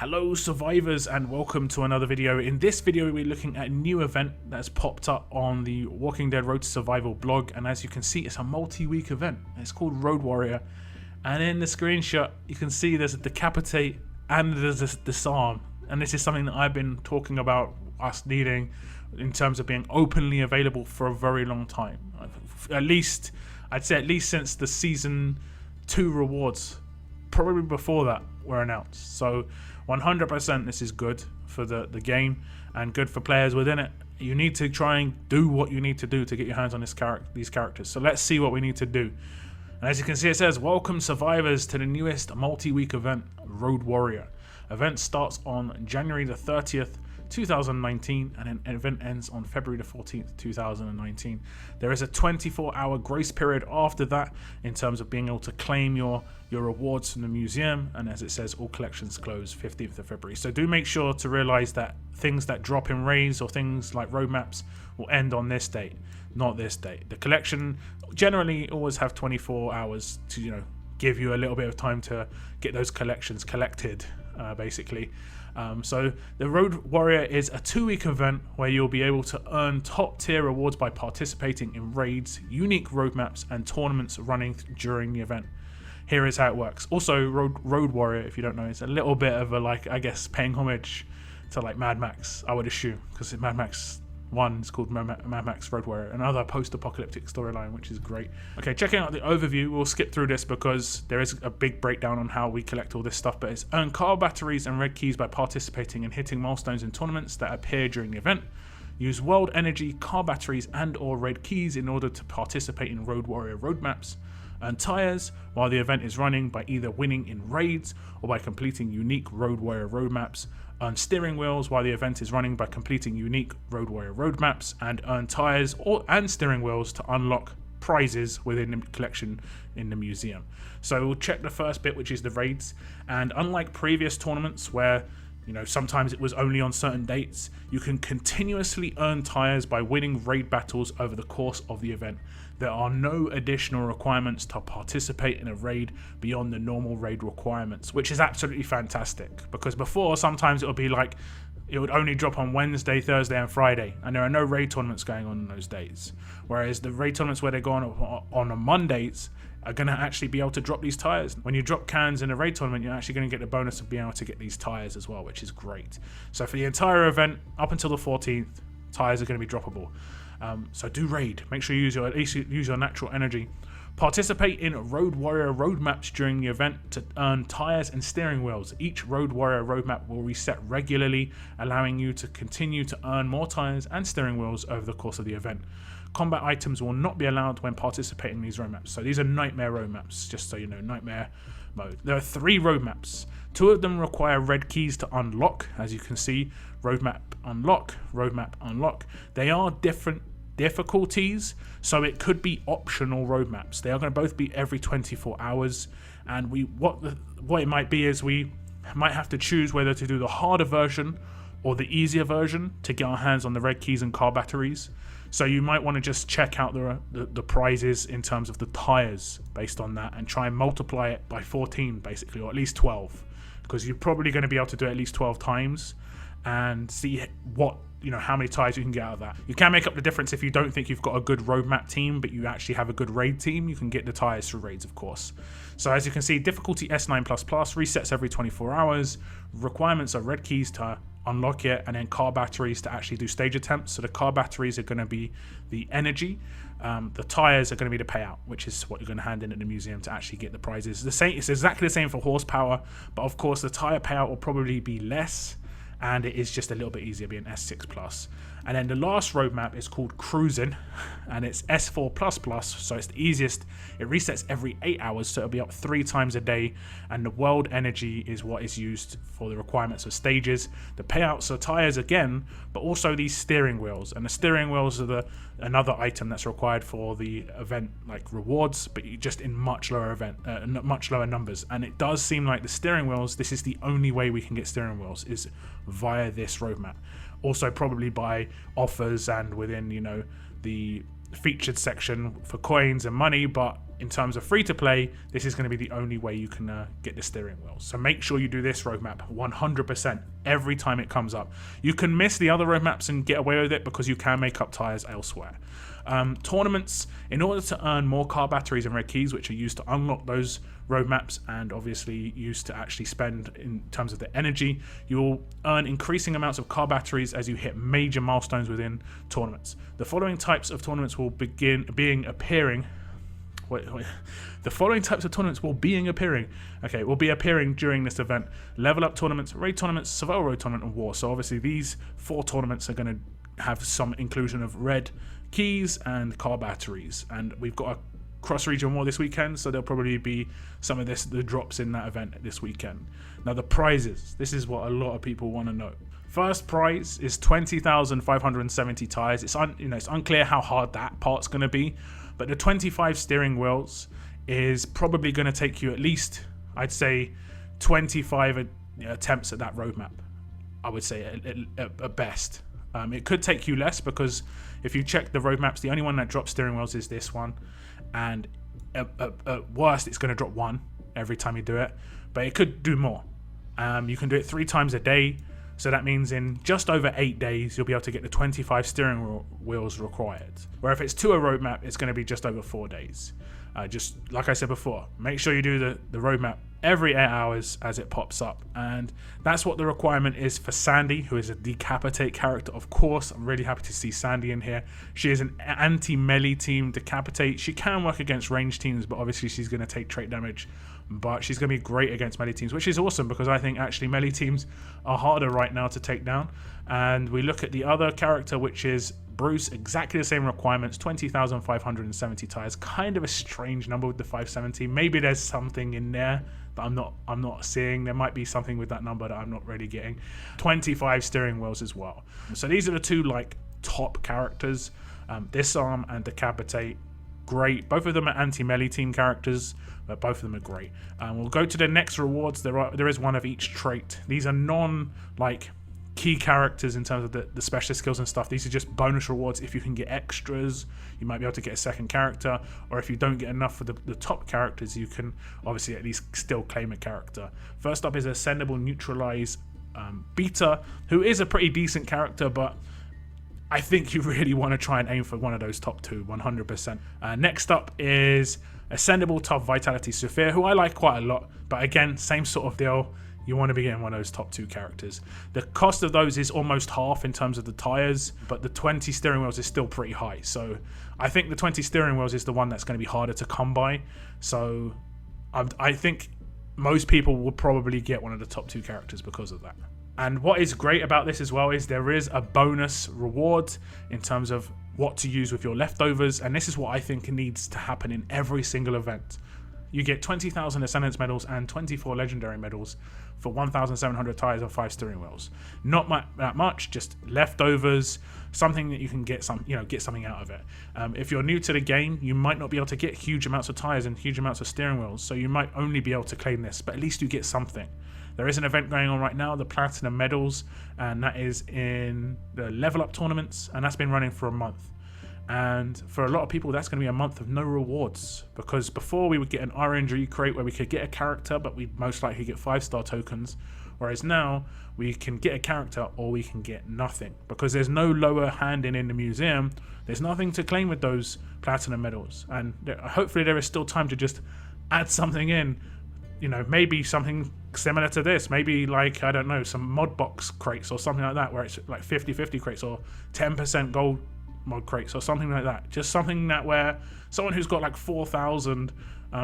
Hello survivors and welcome to another video. In this video we're looking at a new event that's popped up on the Walking Dead Road to Survival blog, and as you can see it's a multi-week event. It's called Road Warrior, and in the screenshot you can see there's a decapitate and there's a disarm, and this is something that I've been talking about us needing in terms of being openly available for a very long time. I'd say at least since the season 2 rewards, probably before that, were announced. So 100% this is good for the game and good for players within it. You need to try and do what you need to do to get your hands on these characters. So let's see what we need to do. And as you can see, it says, welcome survivors to the newest multi-week event, Road Warrior. Event starts on January the 30th, 2019, and an event ends on February the 14th, 2019. There is a 24-hour grace period after that in terms of being able to claim your rewards from the museum, and as it says, all collections close 15th of February. So do make sure to realize that things that drop in raids or things like roadmaps will end on this date, not this date. The collection generally always have 24 hours to give you a little bit of time to get those collections collected, basically. So the Road Warrior is a 2-week event where you'll be able to earn top tier rewards by participating in raids, unique roadmaps and tournaments running during the event. Here is how it works. Also, Road Warrior, if you don't know, is a little bit of a, I guess, paying homage to Mad Max, I would assume, because Mad Max 1 is called Mad Max Road Warrior, another post-apocalyptic storyline, which is great. Okay, checking out the overview, we'll skip through this because there is a big breakdown on how we collect all this stuff, but it's earn car batteries and red keys by participating and hitting milestones in tournaments that appear during the event. Use world energy, car batteries and or red keys in order to participate in Road Warrior roadmaps. Earn tires while the event is running by either winning in raids or by completing unique Road Warrior roadmaps. Earn steering wheels while the event is running by completing unique Road Warrior roadmaps, and earn tires and steering wheels to unlock prizes within the collection in the museum. So we'll check the first bit, which is the raids, and unlike previous tournaments where sometimes it was only on certain dates, you can continuously earn tires by winning raid battles over the course of the event. There are no additional requirements to participate in a raid beyond the normal raid requirements, which is absolutely fantastic, because before sometimes it would be it would only drop on Wednesday, Thursday and Friday, and there are no raid tournaments going on those days. Whereas the raid tournaments where they go on Mondays are going to actually be able to drop these tires. When you drop cans in a raid tournament, you're actually going to get the bonus of being able to get these tires as well, which is great. So for the entire event, up until the 14th, tires are going to be droppable. So do raid. Make sure you use your natural energy. Participate in Road Warrior roadmaps during the event to earn tires and steering wheels. Each Road Warrior roadmap will reset regularly, allowing you to continue to earn more tires and steering wheels over the course of the event. Combat items will not be allowed when participating in these roadmaps. So these are nightmare roadmaps, just so you know, nightmare mode. There are 3 roadmaps. 2 of them require red keys to unlock, as you can see, roadmap unlock, roadmap unlock. They are different difficulties, so it could be optional roadmaps. They are going to both be every 24 hours, and what it might be is we might have to choose whether to do the harder version or the easier version to get our hands on the red keys and car batteries. So you might want to just check out the prizes in terms of the tires based on that, and try and multiply it by 14 basically, or at least 12, because you're probably going to be able to do it at least 12 times and see how many tires you can get out of that. You can make up the difference if you don't think you've got a good roadmap team, but you actually have a good raid team. You can get the tires through raids, of course. So as you can see, difficulty S9++, resets every 24 hours. Requirements are red keys to unlock it, and then car batteries to actually do stage attempts. So the car batteries are going to be the energy. The tires are going to be the payout, which is what you're going to hand in at the museum to actually get the prizes. It's exactly the same for horsepower, but of course the tire payout will probably be less, and it is just a little bit easier being S6+. And then the last roadmap is called Cruising, and it's S4++, so it's the easiest. It resets every 8 hours, so it'll be up 3 times a day, and the world energy is what is used for the requirements of stages. The payouts are tires again, but also these steering wheels, and the steering wheels are another item that's required for the event, like rewards, but just in much lower numbers. And it does seem like the steering wheels, this is the only way we can get steering wheels, is via this roadmap. Also probably by offers and within the featured section for coins and money, but in terms of free to play, this is going to be the only way you can get the steering wheels. So make sure you do this roadmap 100% every time it comes up. You can miss the other roadmaps and get away with it because you can make up tires elsewhere. Tournaments, in order to earn more car batteries and red keys, which are used to unlock those roadmaps and obviously used to actually spend in terms of the energy, you'll earn increasing amounts of car batteries as you hit major milestones within tournaments. The following types of tournaments will appearing during this event: level up tournaments, raid tournaments, survival road tournament, and war. So obviously these 4 tournaments are going to have some inclusion of red keys and car batteries, and we've got a cross-region war this weekend, so there'll probably be some of the drops in that event this weekend. Now the prizes, this is what a lot of people want to know. First prize is 20,570 tires. It's unclear how hard that part's going to be, but the 25 steering wheels is probably going to take you at least, I'd say, 25 attempts at that roadmap. I would say at best. It could take you less, because if you check the roadmaps, the only one that drops steering wheels is this one, and at worst it's going to drop 1 every time you do it, but it could do more. You can do it 3 times a day, so that means in just over 8 days you'll be able to get the 25 steering wheels required, where if it's to a roadmap it's going to be just over 4 days. Just like I said before, make sure you do the roadmap every 8 hours as it pops up, and that's what the requirement is for Sandy, who is a decapitate character. Of course, I'm really happy to see Sandy in here. She is an anti-melee team decapitate. She can work against ranged teams, but obviously she's going to take trait damage, but she's going to be great against melee teams, which is awesome, because I think actually melee teams are harder right now to take down. And we look at the other character, which is Bruce, exactly the same requirements, 20,570 tires. Kind of a strange number with the 570. Maybe there's something in there that I'm not seeing. There might be something with that number that I'm not really getting. 25 steering wheels as well. So these are the 2 top characters, Disarm and Decapitate. Great. Both of them are anti-melee team characters, but both of them are great. We'll go to the next rewards. There is one of each trait. These are key characters in terms of the specialist skills and stuff. These are just bonus rewards. If you can get extras, you might be able to get a second character, or if you don't get enough for the top characters, you can obviously at least still claim a character. First up is Ascendable Neutralize Beta, who is a pretty decent character, but I think you really want to try and aim for one of those top 2, 100%. Next up is Ascendable Top Vitality Sophia, who I like quite a lot, but again, same sort of deal. You want to be getting one of those top 2 characters. The cost of those is almost half in terms of the tires, but the 20 steering wheels is still pretty high. So I think the 20 steering wheels is the one that's going to be harder to come by. So I think most people will probably get one of the top 2 characters because of that. And what is great about this as well is there is a bonus reward in terms of what to use with your leftovers, and this is what I think needs to happen in every single event. You get 20,000 Ascendance medals and 24 Legendary medals for 1,700 tires and 5 steering wheels. Not that much, just leftovers, something that you can get something out of it. If you're new to the game, you might not be able to get huge amounts of tires and huge amounts of steering wheels, so you might only be able to claim this, but at least you get something. There is an event going on right now, the Platinum Medals, and that is in the level up tournaments, and that's been running for a month. And for a lot of people, that's going to be a month of no rewards, because before we would get an RNG crate where we could get a character, but we'd most likely get 5-star tokens, whereas now we can get a character or we can get nothing, because there's no lower handing in the museum. There's nothing to claim with those Platinum medals, and hopefully there is still time to just add something in. Maybe something similar to this, maybe I don't know, some mod box crates or something like that, where it's like 50-50 crates or 10% gold mod crates or something like that. Just something that where someone who's got 4,000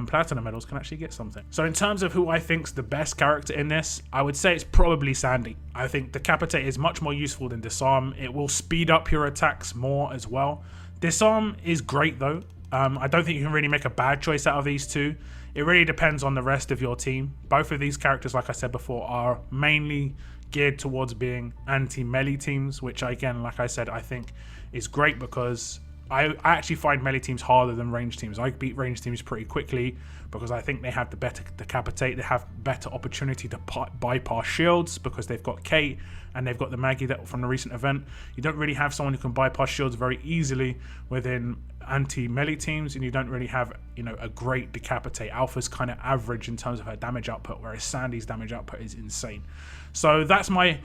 platinum medals can actually get something. So in terms of who I think's the best character in this, I would say it's probably Sandy. I think Decapitate is much more useful than Disarm. It will speed up your attacks more as well. Disarm is great though. I don't think you can really make a bad choice out of these 2. It really depends on the rest of your team. Both of these characters, like I said before, are mainly geared towards being anti-melee teams, which again, like I said, I think is great, because I actually find melee teams harder than range teams. I beat range teams pretty quickly because I think they have the better decapitate. They have better opportunity to bypass shields because they've got Kate and they've got the Maggie that from the recent event. You don't really have someone who can bypass shields very easily within anti-melee teams, and you don't really have, you know, a great decapitate. Alpha's kind of average in terms of her damage output, whereas Sandy's damage output is insane. So that's my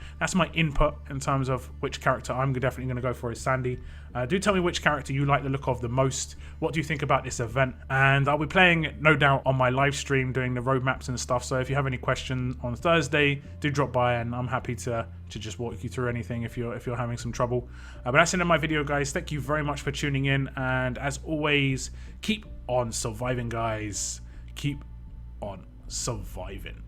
input in terms of which character I'm definitely going to go for is Sandy. Do tell me which character you like the look of the most. What do you think about this event? And I'll be playing it, no doubt, on my live stream doing the roadmaps and stuff. So if you have any questions on Thursday, do drop by, and I'm happy to just walk you through anything if you're having some trouble. But that's the end of my video, guys. Thank you very much for tuning in, and as always, keep on surviving, guys. Keep on surviving.